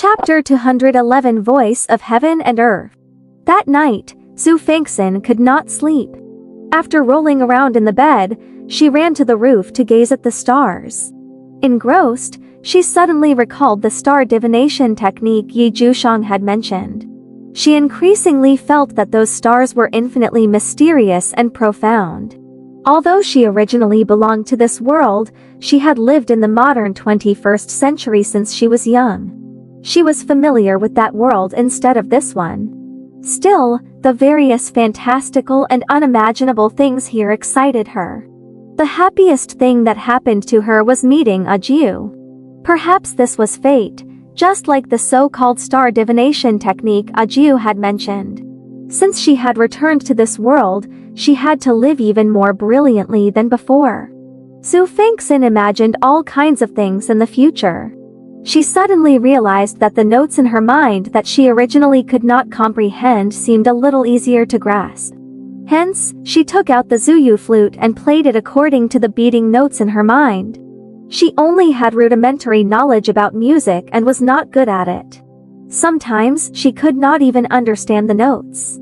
Chapter 211 Voice of Heaven and Earth. That night, Xue Fanxin could not sleep. After rolling around in the bed, she ran to the roof to gaze at the stars. Engrossed, she suddenly recalled the star divination technique Jiushang had mentioned. She increasingly felt that those stars were infinitely mysterious and profound. Although she originally belonged to this world, she had lived in the modern 21st century since she was young. She was familiar with that world instead of this one. Still, the various fantastical and unimaginable things here excited her. The happiest thing that happened to her was meeting a Jiu. Perhaps this was fate, just like the so-called star divination technique a Jiu had mentioned. Since she had returned to this world, she had to live even more brilliantly than before. Xue Fanxin imagined all kinds of things in the future. She suddenly realized that the notes in her mind that she originally could not comprehend seemed a little easier to grasp. Hence, she took out the Zuyu flute and played it according to the beating notes in her mind. She only had rudimentary knowledge about music and was not good at it. Sometimes she could not even understand the notes.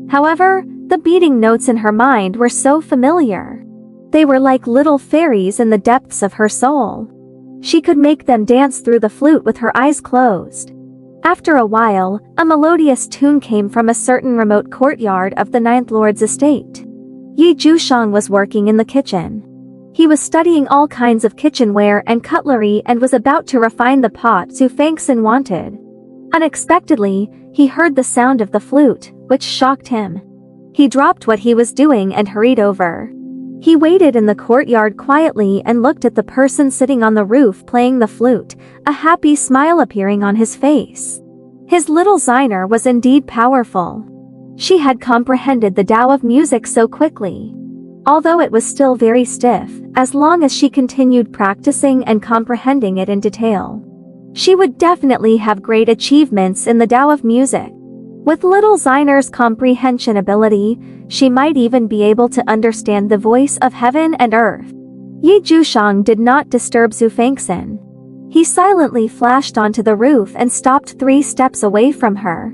However, the beating notes in her mind were so familiar. They were like little fairies in the depths of her soul. She could make them dance through the flute with her eyes closed. After a while, a melodious tune came from a certain remote courtyard of the Ninth Lord's estate. Jiushang was working in the kitchen. He was studying all kinds of kitchenware and cutlery and was about to refine the pot Xue Fanxin wanted. Unexpectedly, he heard the sound of the flute, which shocked him. He dropped what he was doing and hurried over. He waited in the courtyard quietly and looked at the person sitting on the roof playing the flute, a happy smile appearing on his face. His little Xiner was indeed powerful. She had comprehended the Tao of music so quickly. Although it was still very stiff, as long as she continued practicing and comprehending it in detail, she would definitely have great achievements in the Tao of music. With little Xiner's comprehension ability, she might even be able to understand the voice of heaven and earth. Jiushang did not disturb Xue Fanxin. He silently flashed onto the roof and stopped 3 steps away from her.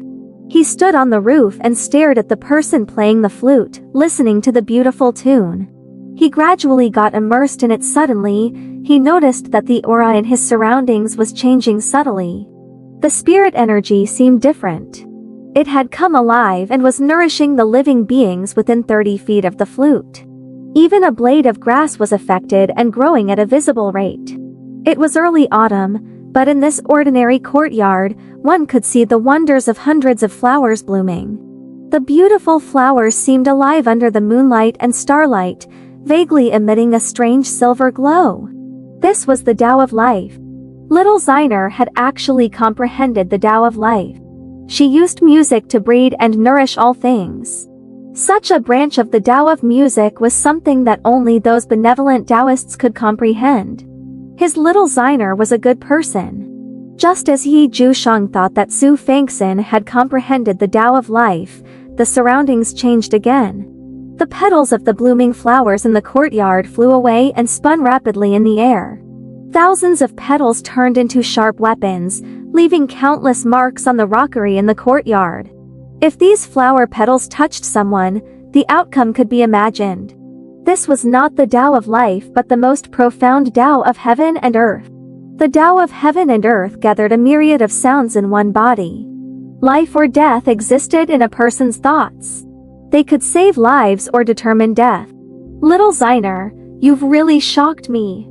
He stood on the roof and stared at the person playing the flute, listening to the beautiful tune. He gradually got immersed in it. Suddenly, he noticed that the aura in his surroundings was changing subtly. The spirit energy seemed different. It had come alive and was nourishing the living beings within 30 feet of the flute. Even a blade of grass was affected and growing at a visible rate. It was early autumn, but in this ordinary courtyard, one could see the wonders of hundreds of flowers blooming. The beautiful flowers seemed alive under the moonlight and starlight, vaguely emitting a strange silver glow. This was the Tao of life. Little Xiner had actually comprehended the Tao of life. She used music to breed and nourish all things. Such a branch of the Tao of music was something that only those benevolent Taoists could comprehend. His little Xiner was a good person. Just as Jiushang thought that Xue Fanxin had comprehended the Tao of life, the surroundings changed again. The petals of the blooming flowers in the courtyard flew away and spun rapidly in the air. Thousands of petals turned into sharp weapons, leaving countless marks on the rockery in the courtyard. If these flower petals touched someone, the outcome could be imagined. This was not the Tao of life but the most profound Tao of heaven and earth. The Tao of heaven and earth gathered a myriad of sounds in one body. Life or death existed in a person's thoughts. They could save lives or determine death. Little Xiner, you've really shocked me.